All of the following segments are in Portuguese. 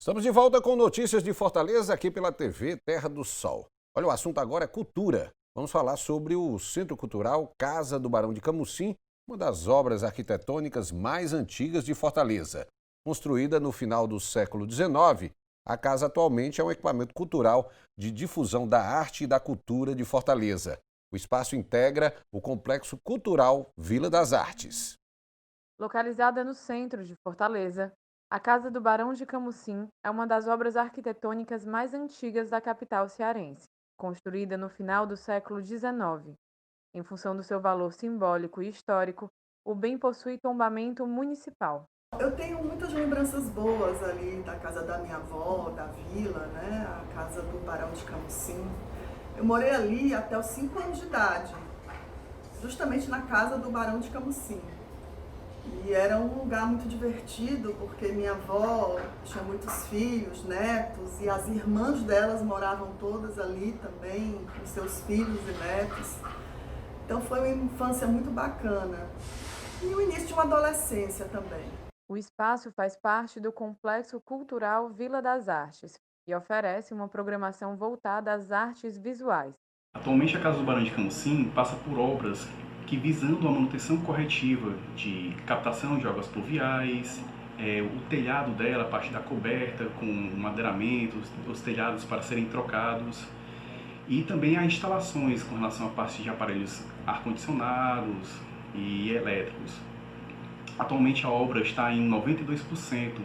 Estamos de volta com notícias de Fortaleza aqui pela TV Terra do Sol. Olha, o assunto agora é cultura. Vamos falar sobre o Centro Cultural Casa do Barão de Camusim, uma das obras arquitetônicas mais antigas de Fortaleza. Construída no final do século XIX, a casa atualmente é um equipamento cultural de difusão da arte e da cultura de Fortaleza. O espaço integra o Complexo Cultural Vila das Artes. Localizada no centro de Fortaleza, a Casa do Barão de Camusim é uma das obras arquitetônicas mais antigas da capital cearense, construída no final do século XIX. Em função do seu valor simbólico e histórico, o bem possui tombamento municipal. Eu tenho muitas lembranças boas ali da casa da minha avó, da vila, né? A casa do Barão de Camusim. Eu morei ali até os 5 anos de idade, justamente na casa do Barão de Camusim. E era um lugar muito divertido, porque minha avó tinha muitos filhos, netos, e as irmãs delas moravam todas ali também, com seus filhos e netos. Então foi uma infância muito bacana. E o início de uma adolescência também. O espaço faz parte do Complexo Cultural Vila das Artes e oferece uma programação voltada às artes visuais. Atualmente, a Casa do Barão de Camusim passa por obras que, visando a manutenção corretiva de captação de águas pluviais, o telhado dela, a parte da coberta com madeiramentos, os telhados para serem trocados, e também há instalações com relação à parte de aparelhos ar-condicionados e elétricos. Atualmente a obra está em 92%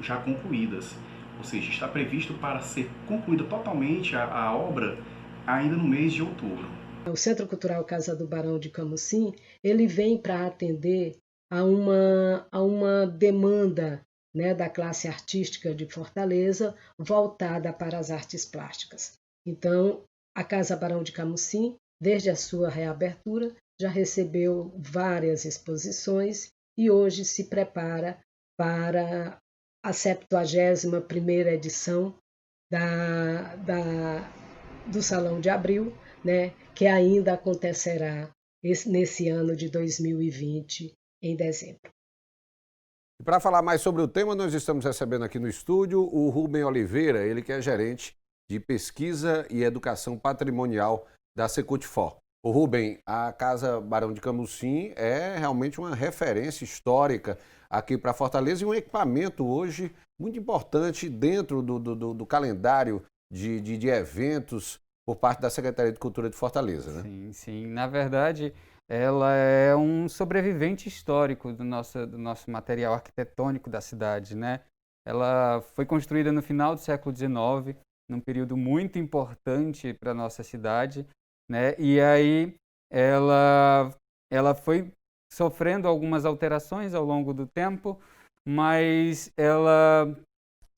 já concluídas, ou seja, está previsto para ser concluída totalmente a obra ainda no mês de outubro. O Centro Cultural Casa do Barão de Camusim, ele vem para atender a uma demanda, né, da classe artística de Fortaleza voltada para as artes plásticas. Então, a Casa Barão de Camusim, desde a sua reabertura, já recebeu várias exposições e hoje se prepara para a 71ª edição do Salão de Abril, né, que ainda acontecerá nesse ano de 2020, em dezembro. E para falar mais sobre o tema, nós estamos recebendo aqui no estúdio o Rubem Oliveira, ele que é gerente de pesquisa e educação patrimonial da Secutfor. O Rubem, a Casa Barão de Camusim é realmente uma referência histórica aqui para Fortaleza e um equipamento hoje muito importante dentro do calendário de eventos por parte da Secretaria de Cultura de Fortaleza, né? Sim, sim. Na verdade, ela é um sobrevivente histórico do nosso material arquitetônico da cidade, né? Ela foi construída no final do século XIX, num período muito importante para a nossa cidade, né? E aí ela foi sofrendo algumas alterações ao longo do tempo, mas ela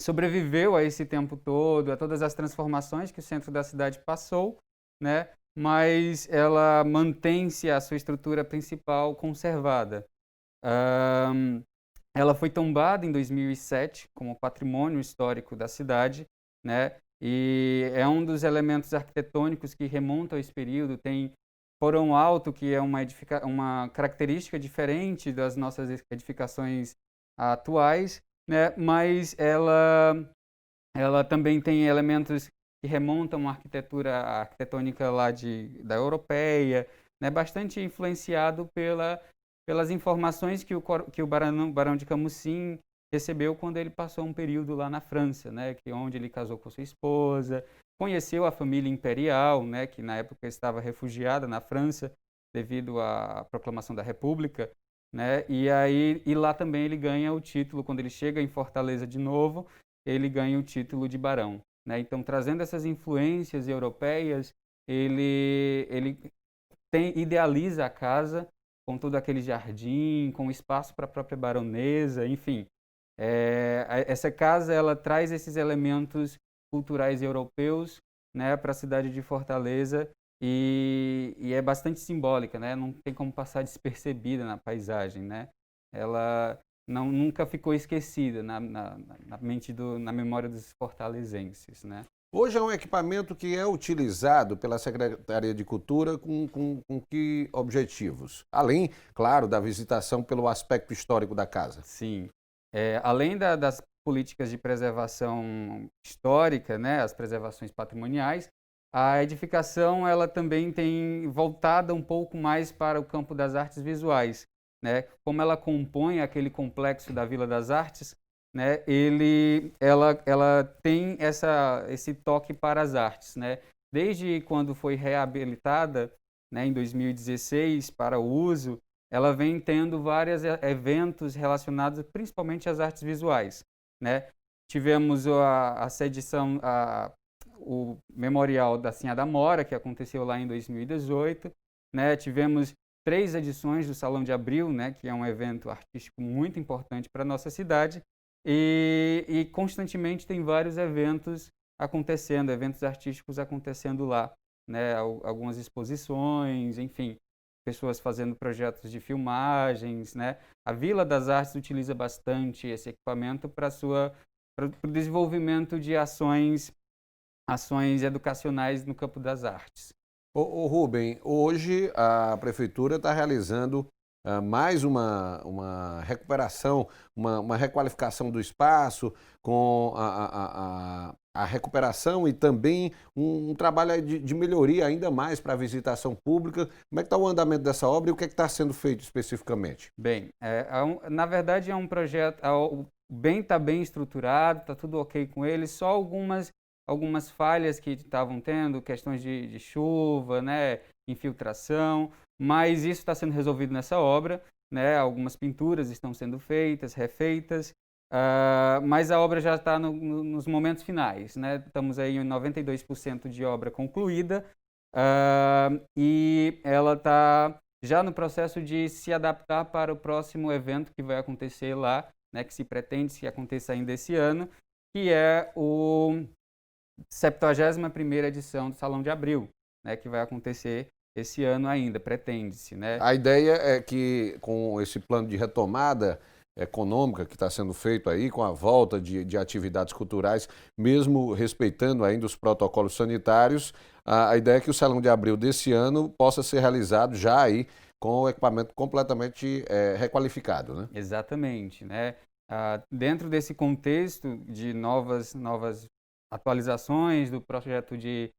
sobreviveu a esse tempo todo, a todas as transformações que o centro da cidade passou, né? Mas ela mantém-se a sua estrutura principal conservada. Ahn, Ela foi tombada em 2007 como patrimônio histórico da cidade, né? E é um dos elementos arquitetônicos que remontam a esse período. Tem porão alto, que é uma característica diferente das nossas edificações atuais, né? Mas ela também tem elementos que remontam à arquitetura arquitetônica lá da europeia, né? Bastante influenciado pelas informações que o Barão de Camusim recebeu quando ele passou um período lá na França, né? Onde ele casou com sua esposa, conheceu a família imperial, né? Que na época estava refugiada na França devido à proclamação da República, né? E lá também ele ganha o título, quando ele chega em Fortaleza de novo, ele ganha o título de barão, né? Então, trazendo essas influências europeias, ele idealiza a casa com todo aquele jardim, com espaço para a própria baronesa, enfim. Essa casa ela traz esses elementos culturais europeus, né, para a cidade de Fortaleza e é bastante simbólica, né? Não tem como passar despercebida na paisagem, né? Ela nunca ficou esquecida na mente na memória dos fortalezenses, né? Hoje é um equipamento que é utilizado pela Secretaria de Cultura com que objetivos? Além, claro, da visitação pelo aspecto histórico da casa. Sim. Além das políticas de preservação histórica, né, as preservações patrimoniais, a edificação ela também tem voltada um pouco mais para o campo das artes visuais, né? Como ela compõe aquele complexo da Vila das Artes, né? Ela tem esse toque para as artes, né? Desde quando foi reabilitada, né, em 2016 para o uso, ela vem tendo vários eventos relacionados principalmente às artes visuais, né? Tivemos a sedição, o Memorial da Sinhá da Mora, que aconteceu lá em 2018, né? Tivemos 3 edições do Salão de Abril, né, que é um evento artístico muito importante para a nossa cidade, e constantemente tem vários eventos acontecendo, eventos artísticos acontecendo lá, né, algumas exposições, enfim, pessoas fazendo projetos de filmagens, né. A Vila das Artes utiliza bastante esse equipamento para o desenvolvimento de ações educacionais no campo das artes. Ô Rubem, hoje a prefeitura está realizando mais uma recuperação, uma requalificação do espaço, com a recuperação e também um trabalho de melhoria ainda mais para a visitação pública. Como é que está o andamento dessa obra e o que é que está sendo feito especificamente? Bem, na verdade é um projeto, o bem está bem estruturado, está tudo ok com ele, só algumas falhas que estavam tendo, questões de chuva, né, infiltração, mas isso está sendo resolvido nessa obra, né, algumas pinturas estão sendo feitas, refeitas, mas a obra já está nos momentos finais, né, estamos aí em 92% de obra concluída, e ela está já no processo de se adaptar para o próximo evento que vai acontecer lá, né, que se pretende que aconteça ainda esse ano, que é o 71ª edição do Salão de Abril, né, que vai acontecer esse ano ainda, pretende-se, né? A ideia é que com esse plano de retomada econômica que está sendo feito aí, com a volta de atividades culturais, mesmo respeitando ainda os protocolos sanitários, a ideia é que o Salão de Abril desse ano possa ser realizado já aí com o equipamento completamente requalificado, né? Exatamente, né? Dentro desse contexto de novas atualizações do projeto de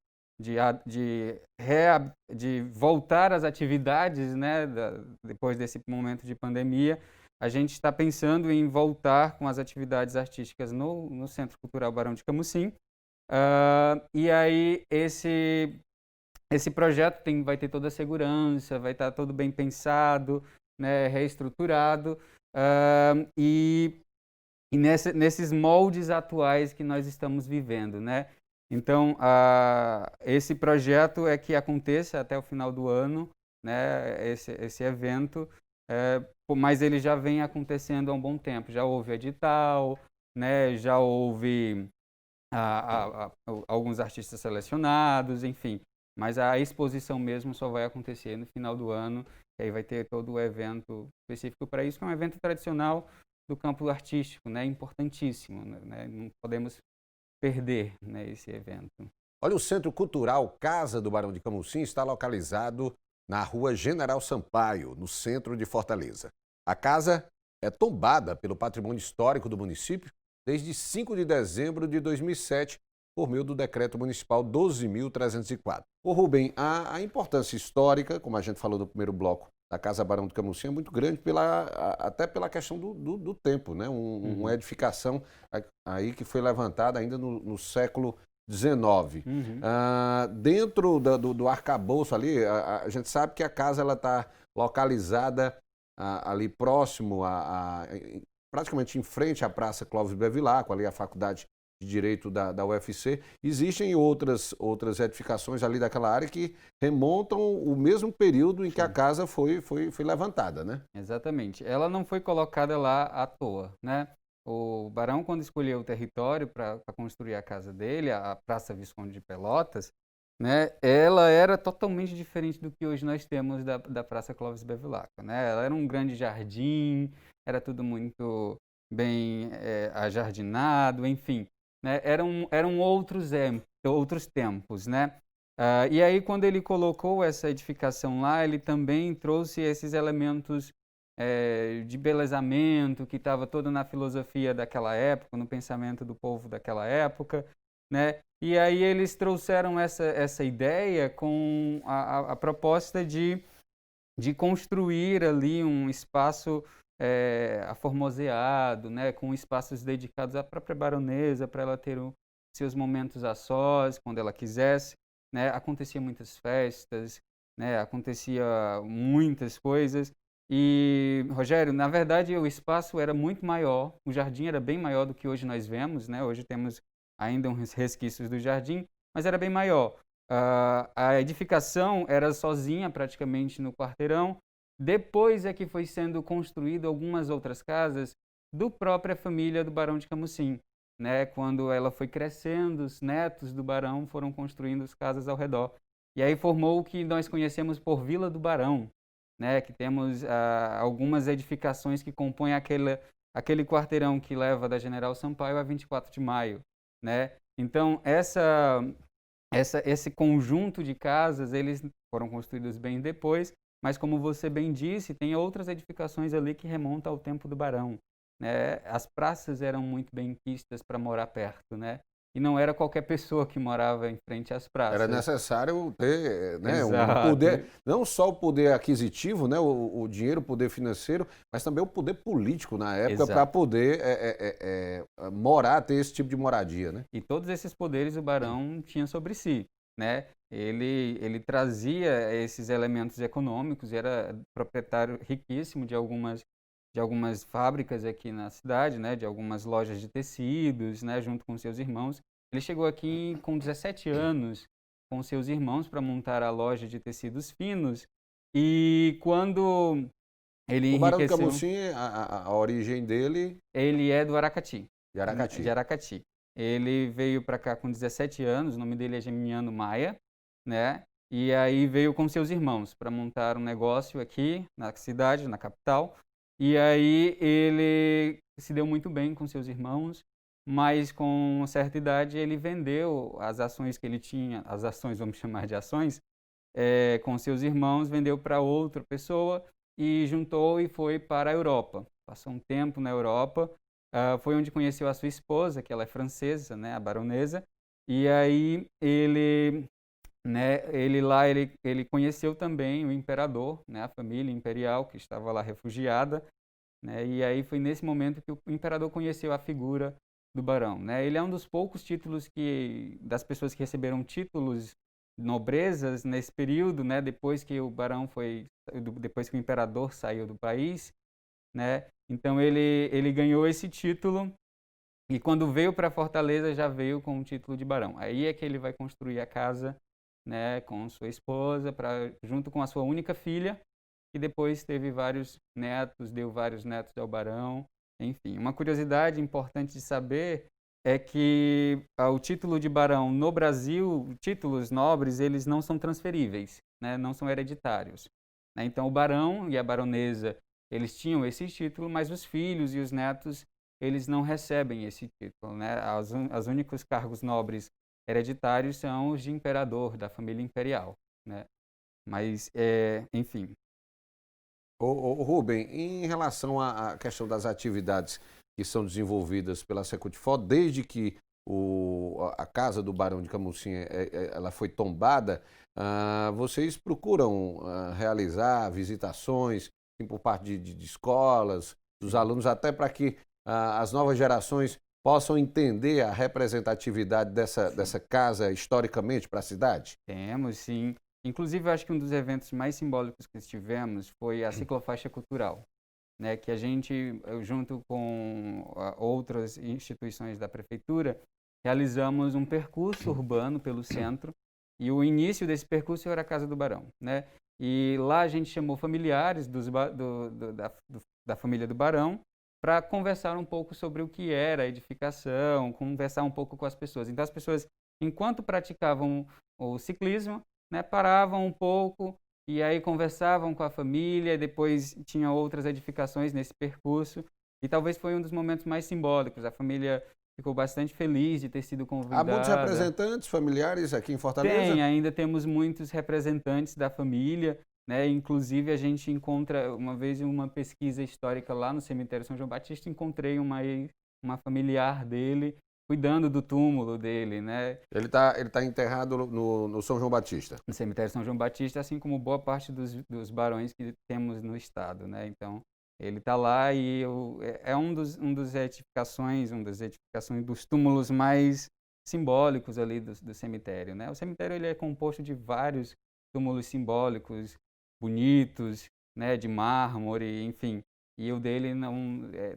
voltar às atividades, né, depois desse momento de pandemia, a gente está pensando em voltar com as atividades artísticas no Centro Cultural Barão de Camusim. E aí esse projeto vai ter toda a segurança, vai estar todo bem pensado, né, reestruturado, e nesses moldes atuais que nós estamos vivendo, né? Então, esse projeto é que aconteça até o final do ano, né? Esse evento, mas ele já vem acontecendo há um bom tempo. Já houve edital, né? Já houve alguns artistas selecionados, enfim. Mas a exposição mesmo só vai acontecer no final do ano, e aí vai ter todo o evento específico para isso, que é um evento tradicional do campo artístico, né, importantíssimo, né, não podemos perder, né, esse evento. Olha, o Centro Cultural Casa do Barão de Camusim está localizado na Rua General Sampaio, no centro de Fortaleza. A casa é tombada pelo patrimônio histórico do município desde 5 de dezembro de 2007, por meio do Decreto Municipal 12.304. Ô Rubem, a importância histórica, como a gente falou no primeiro bloco, da Casa Barão de Camusim é muito grande até pela questão do tempo, né? Uma edificação aí que foi levantada ainda no século XIX. Dentro do arcabouço ali, a gente sabe que a casa está localizada ali próximo, praticamente em frente à Praça Clóvis Bevilacqua, ali a Faculdade de Direito da UFC. Existem outras edificações ali daquela área que remontam o mesmo período em que a casa foi levantada, né? Exatamente. Ela não foi colocada lá à toa, né? O Barão, quando escolheu o território para construir a casa dele, a Praça Visconde de Pelotas, né, ela era totalmente diferente do que hoje nós temos da Praça Clóvis Bevilacqua, né? Ela era um grande jardim, era tudo muito bem ajardinado, enfim. Né, eram outros tempos, né? E aí, quando ele colocou essa edificação lá, ele também trouxe esses elementos de embelezamento, que estava todo na filosofia daquela época, no pensamento do povo daquela época, né? E aí eles trouxeram essa ideia com a proposta de construir ali um espaço aformoseado, né? Com espaços dedicados à própria baronesa, para ela ter seus momentos a sós, quando ela quisesse, né? Acontecia muitas festas, né? Acontecia muitas coisas. E, Rogério, na verdade o espaço era muito maior, o jardim era bem maior do que hoje nós vemos, né? Hoje temos ainda uns resquícios do jardim, mas era bem maior. A edificação era sozinha praticamente no quarteirão. Depois é que foi sendo construído algumas outras casas do própria família do Barão de Camusim, né? Quando ela foi crescendo, os netos do Barão foram construindo as casas ao redor. E aí formou o que nós conhecemos por Vila do Barão, né? Que temos algumas edificações que compõem aquele quarteirão que leva da General Sampaio a 24 de Maio, né? Então, esse conjunto de casas, eles foram construídos bem depois, mas como você bem disse, tem outras edificações ali que remontam ao tempo do Barão, né? As praças eram muito bem quistas para morar perto, né? E não era qualquer pessoa que morava em frente às praças. Era necessário ter, né, um Exato. poder, não só o poder aquisitivo, né, o dinheiro, o poder financeiro, mas também o poder político na época para Exato. poder morar, ter esse tipo de moradia, né? E todos esses poderes o barão tinha sobre si, né? Ele trazia esses elementos econômicos, era proprietário riquíssimo de algumas fábricas aqui na cidade, né? De algumas lojas de tecidos, né? Junto com seus irmãos. Ele chegou aqui com 17 anos com seus irmãos para montar a loja de tecidos finos. E quando ele O Barão de enriqueceu, Camusim, a origem dele ele é do Aracati. de Aracati. De Aracati. Ele veio para cá com 17 anos, o nome dele é Geminiano Maia, né? E aí veio com seus irmãos para montar um negócio aqui na cidade, na capital. E aí ele se deu muito bem com seus irmãos, mas com uma certa idade ele vendeu as ações que ele tinha, as ações, vamos chamar de ações, com seus irmãos, vendeu para outra pessoa e juntou e foi para a Europa. Passou um tempo na Europa, foi onde conheceu a sua esposa, que ela é francesa, né, a baronesa, e aí ele conheceu também o imperador, né, a família imperial que estava lá refugiada, né, e aí foi nesse momento que o imperador conheceu a figura do barão, né. Ele é um dos poucos títulos das pessoas que receberam títulos nobrezas nesse período, né, depois que o imperador saiu do país, né. Então ele ganhou esse título e quando veio para Fortaleza já veio com o título de barão. Aí é que ele vai construir a casa, né, com sua esposa, junto com a sua única filha, e depois teve vários netos, deu vários netos ao barão. Enfim, uma curiosidade importante de saber é que o título de barão no Brasil, títulos nobres, eles não são transferíveis, né, não são hereditários, né? Então o barão e a baronesa, eles tinham esse título, mas os filhos e os netos, eles não recebem esse título, né? Os únicos cargos nobres hereditários são os de imperador, da família imperial, né? Mas, enfim. Rubem, em relação à questão das atividades que são desenvolvidas pela Secutfor, desde que a casa do Barão de Camusim ela foi tombada, vocês procuram realizar visitações por parte de escolas, dos alunos, até para que as novas gerações possam entender a representatividade dessa casa historicamente para a cidade? Temos, sim. Inclusive, eu acho que um dos eventos mais simbólicos que tivemos foi a ciclofaixa cultural, né? Que a gente, junto com outras instituições da prefeitura, realizamos um percurso urbano pelo centro e o início desse percurso era a Casa do Barão, né? E lá a gente chamou familiares da família do Barão para conversar um pouco sobre o que era a edificação, conversar um pouco com as pessoas. Então, as pessoas, enquanto praticavam o ciclismo, né, paravam um pouco e aí conversavam com a família, e depois tinha outras edificações nesse percurso. E talvez foi um dos momentos mais simbólicos. A família ficou bastante feliz de ter sido convidada. Há muitos representantes familiares aqui em Fortaleza? Ainda temos muitos representantes da família, né? Inclusive, a gente encontra, uma vez em uma pesquisa histórica lá no cemitério São João Batista, encontrei uma familiar dele cuidando do túmulo dele, né? Ele tá enterrado no São João Batista. No cemitério São João Batista, assim como boa parte dos barões que temos no estado, né? Então, ele está lá e é um das edificações dos túmulos mais simbólicos ali do cemitério, né? O cemitério ele é composto de vários túmulos simbólicos, bonitos, né? De mármore, enfim. E o dele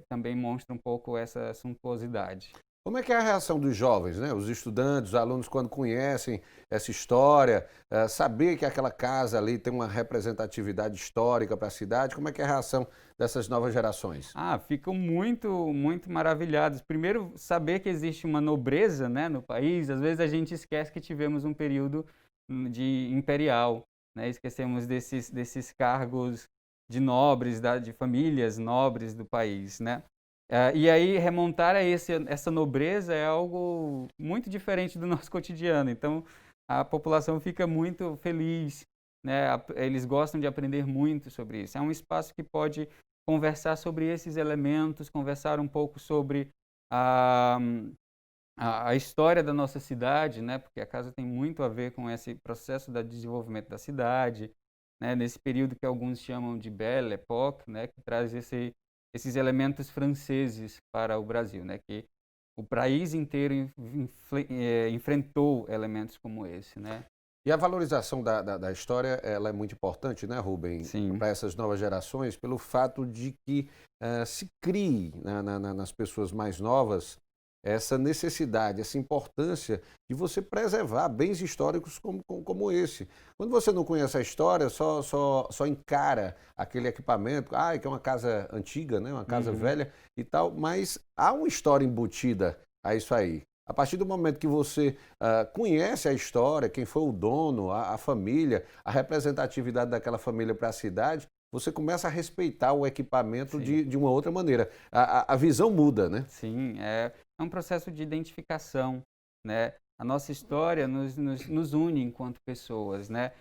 também mostra um pouco essa suntuosidade. Como é que é a reação dos jovens, né? Os estudantes, os alunos, quando conhecem essa história, saber que aquela casa ali tem uma representatividade histórica para a cidade, como é que é a reação dessas novas gerações? Ficam muito, muito maravilhados. Primeiro, saber que existe uma nobreza, né, no país. Às vezes a gente esquece que tivemos um período de imperial, né? Esquecemos desses cargos de nobres, de famílias nobres do país, né? E aí remontar a essa nobreza é algo muito diferente do nosso cotidiano. Então, a população fica muito feliz, né? Eles gostam de aprender muito sobre isso. É um espaço que pode conversar sobre esses elementos, conversar um pouco sobre a história da nossa cidade, né? Porque a casa tem muito a ver com esse processo de desenvolvimento da cidade, né? Nesse período que alguns chamam de Belle Époque, né? Que traz esses elementos franceses para o Brasil, né? Que o país inteiro enfrentou elementos como esse, né? E a valorização da história, ela é muito importante, né, Rubem, Sim. para essas novas gerações, pelo fato de que se crie nas pessoas mais novas essa necessidade, essa importância de você preservar bens históricos como esse. Quando você não conhece a história, só encara aquele equipamento, que é uma casa antiga, né, uma casa velha e tal, mas há uma história embutida a isso aí. A partir do momento que você conhece a história, quem foi o dono, a família, a representatividade daquela família para a cidade, você começa a respeitar o equipamento de uma outra maneira. A visão muda, né? Sim, é um processo de identificação, né? A nossa história nos une enquanto pessoas, né?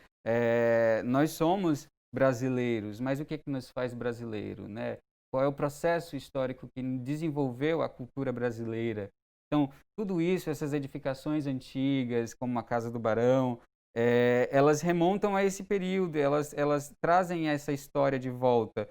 Nós somos brasileiros, mas o que nos faz brasileiro, né? Qual é o processo histórico que desenvolveu a cultura brasileira? Então, tudo isso, essas edificações antigas, como a Casa do Barão, elas remontam a esse período, elas trazem essa história de volta.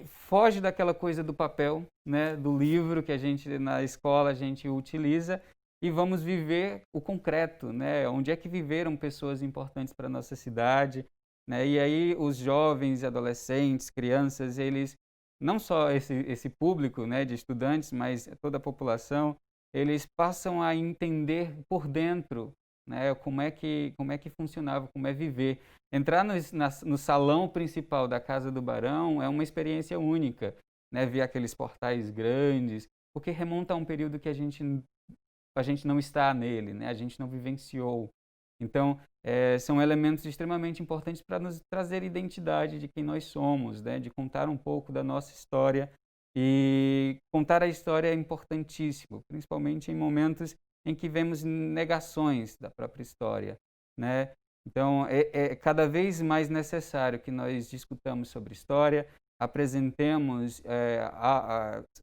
Foge daquela coisa do papel, né, do livro que na escola a gente utiliza e vamos viver o concreto, né? Onde é que viveram pessoas importantes para a nossa cidade, né? E aí os jovens, adolescentes, crianças, eles, não só esse público, né, de estudantes, mas toda a população, eles passam a entender por dentro, né, como é que funcionava, como é viver. Entrar no salão principal da Casa do Barão é uma experiência única, né, ver aqueles portais grandes, porque remonta a um período que a gente não está nele, né, a gente não vivenciou. Então, são elementos extremamente importantes para nos trazer identidade de quem nós somos, né, de contar um pouco da nossa história. E contar a história é importantíssimo, principalmente em momentos em que vemos negações da própria história, né? Então, é cada vez mais necessário que nós discutamos sobre história, apresentemos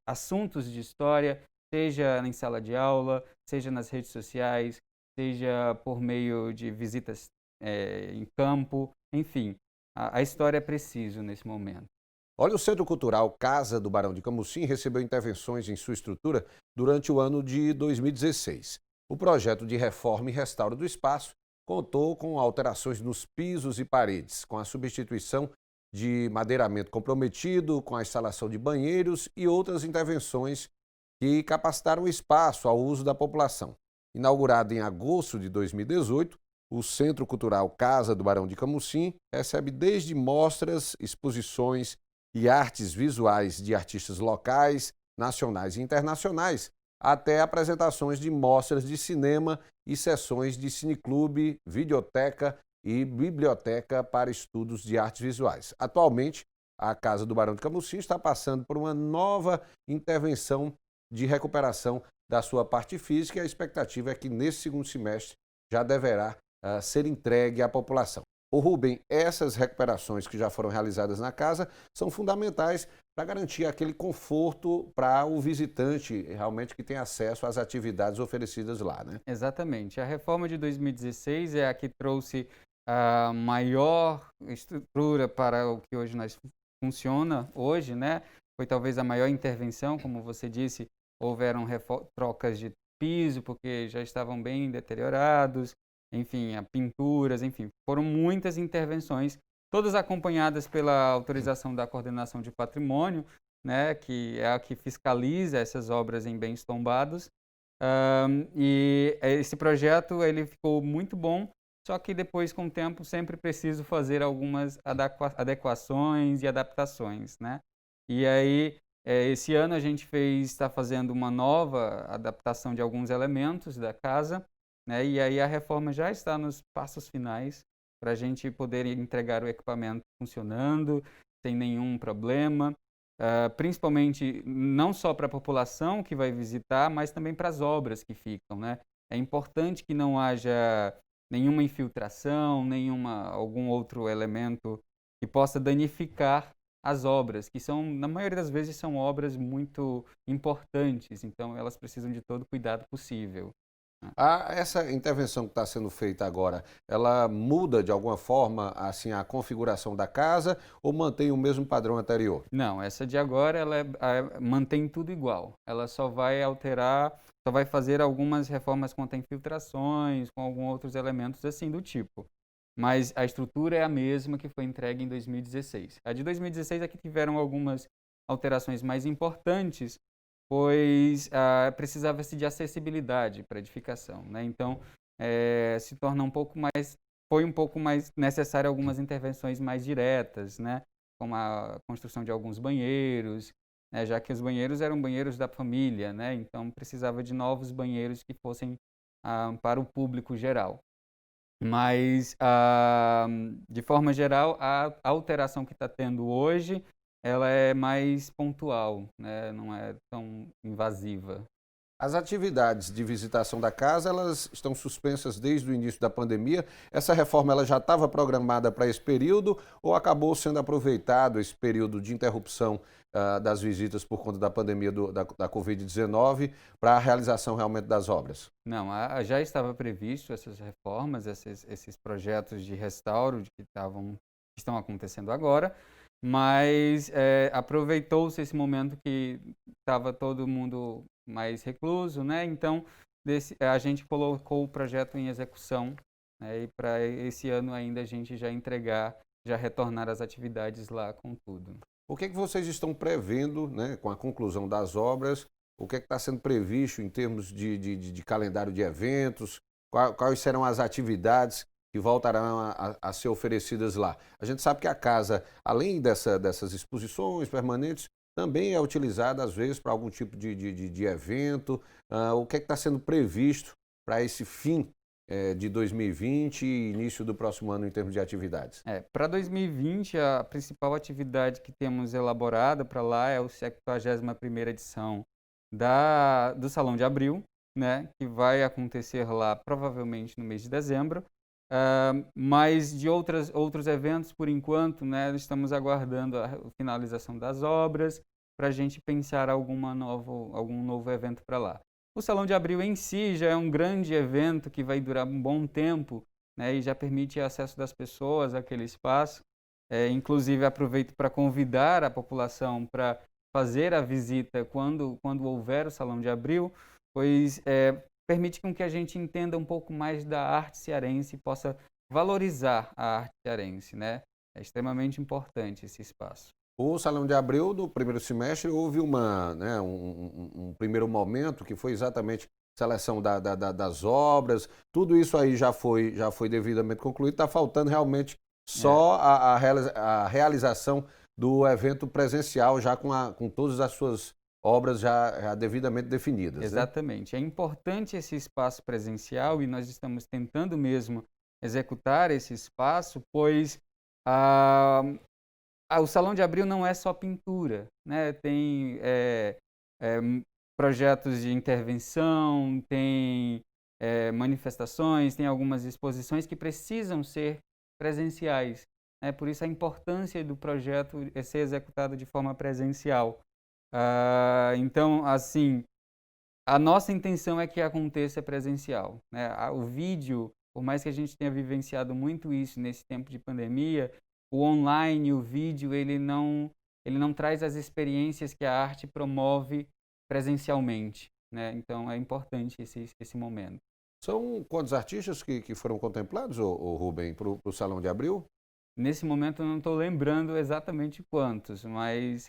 assuntos de história, seja em sala de aula, seja nas redes sociais, seja por meio de visitas em campo, enfim, a história é preciso nesse momento. Olha, o Centro Cultural Casa do Barão de Camusim recebeu intervenções em sua estrutura durante o ano de 2016. O projeto de reforma e restauro do espaço contou com alterações nos pisos e paredes, com a substituição de madeiramento comprometido, com a instalação de banheiros e outras intervenções que capacitaram o espaço ao uso da população. Inaugurado em agosto de 2018, o Centro Cultural Casa do Barão de Camusim recebe desde mostras, exposições e artes visuais de artistas locais, nacionais e internacionais, até apresentações de mostras de cinema e sessões de cineclube, videoteca e biblioteca para estudos de artes visuais. Atualmente, a Casa do Barão de Camusim está passando por uma nova intervenção de recuperação da sua parte física e a expectativa é que nesse segundo semestre já deverá ser entregue à população. Ô Rubem, essas recuperações que já foram realizadas na casa são fundamentais para garantir aquele conforto para o visitante realmente que tem acesso às atividades oferecidas lá, né? Exatamente. A reforma de 2016 é a que trouxe a maior estrutura para o que hoje nós funciona hoje, né? Foi talvez a maior intervenção, como você disse, houveram trocas de piso porque já estavam bem deteriorados, enfim, pinturas, enfim, foram muitas intervenções, todas acompanhadas pela autorização da Coordenação de Patrimônio, né, que é a que fiscaliza essas obras em bens tombados. E esse projeto ele ficou muito bom, só que depois, com o tempo, sempre preciso fazer algumas adequações e adaptações, né? E aí, esse ano a gente está fazendo uma nova adaptação de alguns elementos da casa, né? E aí a reforma já está nos passos finais para a gente poder entregar o equipamento funcionando, sem nenhum problema. Principalmente não só para a população que vai visitar, mas também para as obras que ficam, né? É importante que não haja nenhuma infiltração, algum outro elemento que possa danificar as obras, que são, na maioria das vezes, são obras muito importantes, então elas precisam de todo o cuidado possível. Essa intervenção que está sendo feita agora, ela muda de alguma forma assim a configuração da casa ou mantém o mesmo padrão anterior? Não, essa de agora ela mantém tudo igual. Ela só vai alterar, só vai fazer algumas reformas quanto a infiltrações, com alguns outros elementos assim do tipo. Mas a estrutura é a mesma que foi entregue em 2016. A de 2016 é que tiveram algumas alterações mais importantes, pois precisava-se de acessibilidade para edificação, né? Então, se torna foi um pouco mais necessário algumas intervenções mais diretas, né? Como a construção de alguns banheiros, né? Já que os banheiros eram banheiros da família, né? Então, precisava de novos banheiros que fossem para o público geral. Mas, de forma geral, a alteração que está tendo hoje, ela é mais pontual, né? Não é tão invasiva. As atividades de visitação da casa, elas estão suspensas desde o início da pandemia. Essa reforma ela já estava programada para esse período ou acabou sendo aproveitado esse período de interrupção das visitas por conta da pandemia da Covid-19 para a realização realmente das obras? Não, já estava previsto essas reformas, esses projetos de restauro que estão acontecendo agora, mas aproveitou-se esse momento que estava todo mundo mais recluso, né? Então, a gente colocou o projeto em execução, né? E para esse ano ainda a gente já retornar às atividades lá com tudo. O que é que vocês estão prevendo, né, com a conclusão das obras? O que é que está sendo previsto em termos de calendário de eventos? Quais serão as atividades que voltarão a ser oferecidas lá? A gente sabe que a casa, além dessas exposições permanentes, também é utilizada, às vezes, para algum tipo de evento. O que é que está sendo previsto para esse fim de 2020 e início do próximo ano em termos de atividades? Para 2020, a principal atividade que temos elaborada para lá é a 71ª edição do Salão de Abril, né, que vai acontecer lá provavelmente no mês de dezembro. Mas de outros eventos, por enquanto, né, estamos aguardando a finalização das obras para a gente pensar algum novo evento para lá. O Salão de Abril em si já é um grande evento que vai durar um bom tempo, né, e já permite acesso das pessoas àquele espaço. Inclusive, aproveito para convidar a população para fazer a visita quando houver o Salão de Abril, pois permite com que a gente entenda um pouco mais da arte cearense e possa valorizar a arte cearense, né? É extremamente importante esse espaço. O Salão de Abril, no primeiro semestre, houve um primeiro momento que foi exatamente seleção das obras, tudo isso aí já foi devidamente concluído, está faltando realmente só a realização do evento presencial, já com todas as suas obras já devidamente definidas. Exatamente. Né? É importante esse espaço presencial e nós estamos tentando mesmo executar esse espaço, pois o Salão de Abril não é só pintura, né? Tem projetos de intervenção, tem manifestações, tem algumas exposições que precisam ser presenciais, né? Por isso a importância do projeto ser executado de forma presencial. Então, assim, a nossa intenção é que aconteça presencial, né? O vídeo, por mais que a gente tenha vivenciado muito isso nesse tempo de pandemia, o online, o vídeo, ele não traz as experiências que a arte promove presencialmente, né? Então é importante esse momento. São quantos artistas que foram contemplados, ô Rubem, para o Salão de Abril? Nesse momento eu não estou lembrando exatamente quantos, mas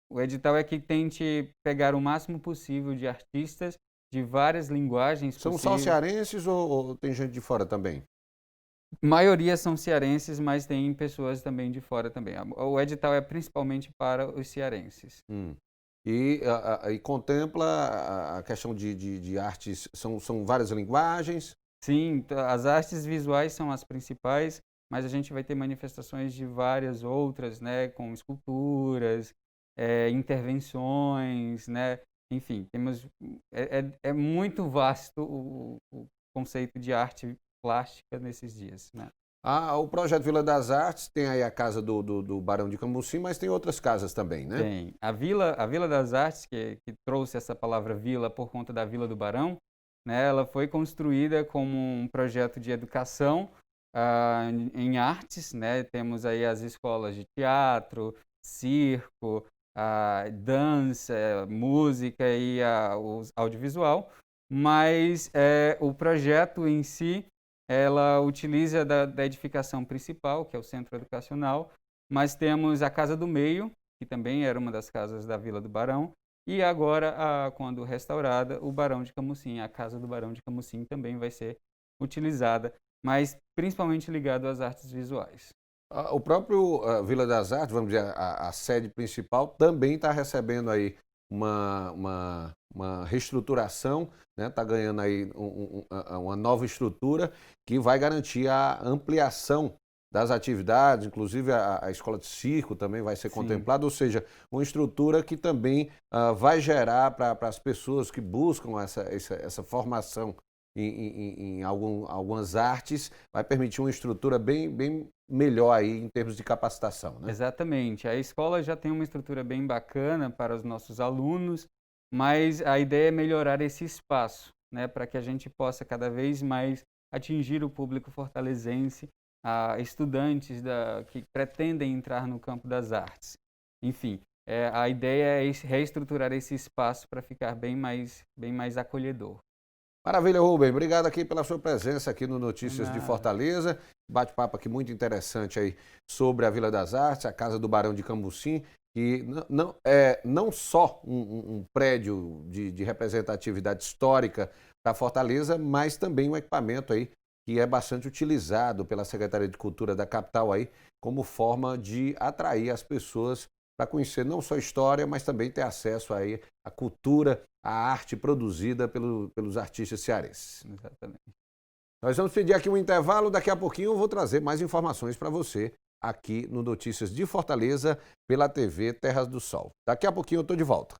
o edital é que tente pegar o máximo possível de artistas de várias linguagens São possíveis. só cearenses ou tem gente de fora também? Maioria são cearenses, mas tem pessoas também de fora também. O edital é principalmente para os cearenses. E contempla a questão de artes, são várias linguagens? Sim, as artes visuais são as principais, mas a gente vai ter manifestações de várias outras, né, com esculturas, intervenções, né, enfim, é muito vasto o conceito de arte plástica nesses dias, né. O projeto Vila das Artes tem aí a casa do Barão de Cambuci, mas tem outras casas também, né? Tem. A Vila das Artes, que trouxe essa palavra vila por conta da Vila do Barão, né, ela foi construída como um projeto de educação em artes, né? Temos aí as escolas de teatro, circo, dança, música e o audiovisual, mas o projeto em si, ela utiliza da edificação principal, que é o centro educacional, mas temos a Casa do Meio, que também era uma das casas da Vila do Barão, e agora, quando restaurada, o Barão de Camusim, a Casa do Barão de Camusim também vai ser utilizada, mas principalmente ligado às artes visuais. O próprio Vila das Artes, vamos dizer, a sede principal, também está recebendo aí uma reestruturação, né? Está ganhando aí uma nova estrutura que vai garantir a ampliação das atividades, inclusive a escola de circo também vai ser contemplada, ou seja, uma estrutura que também vai gerar para as pessoas que buscam essa formação em algumas artes, vai permitir uma estrutura bem melhor aí em termos de capacitação, né? Exatamente. A escola já tem uma estrutura bem bacana para os nossos alunos, mas a ideia é melhorar esse espaço, né, para que a gente possa cada vez mais atingir o público fortalezense, estudantes que pretendem entrar no campo das artes. Enfim, a ideia é reestruturar esse espaço para ficar bem mais acolhedor. Maravilha, Rubem. Obrigado aqui pela sua presença aqui no Notícias de Fortaleza. Bate-papo aqui muito interessante aí sobre a Vila das Artes, a Casa do Barão de Cambuci, que não só um prédio de representatividade histórica para Fortaleza, mas também um equipamento aí que é bastante utilizado pela Secretaria de Cultura da capital aí como forma de atrair as pessoas para conhecer não só a história, mas também ter acesso aí à cultura, à arte produzida pelos artistas cearenses. Exatamente. Nós vamos pedir aqui um intervalo, daqui a pouquinho eu vou trazer mais informações para você aqui no Notícias de Fortaleza pela TV Terras do Sol. Daqui a pouquinho eu estou de volta.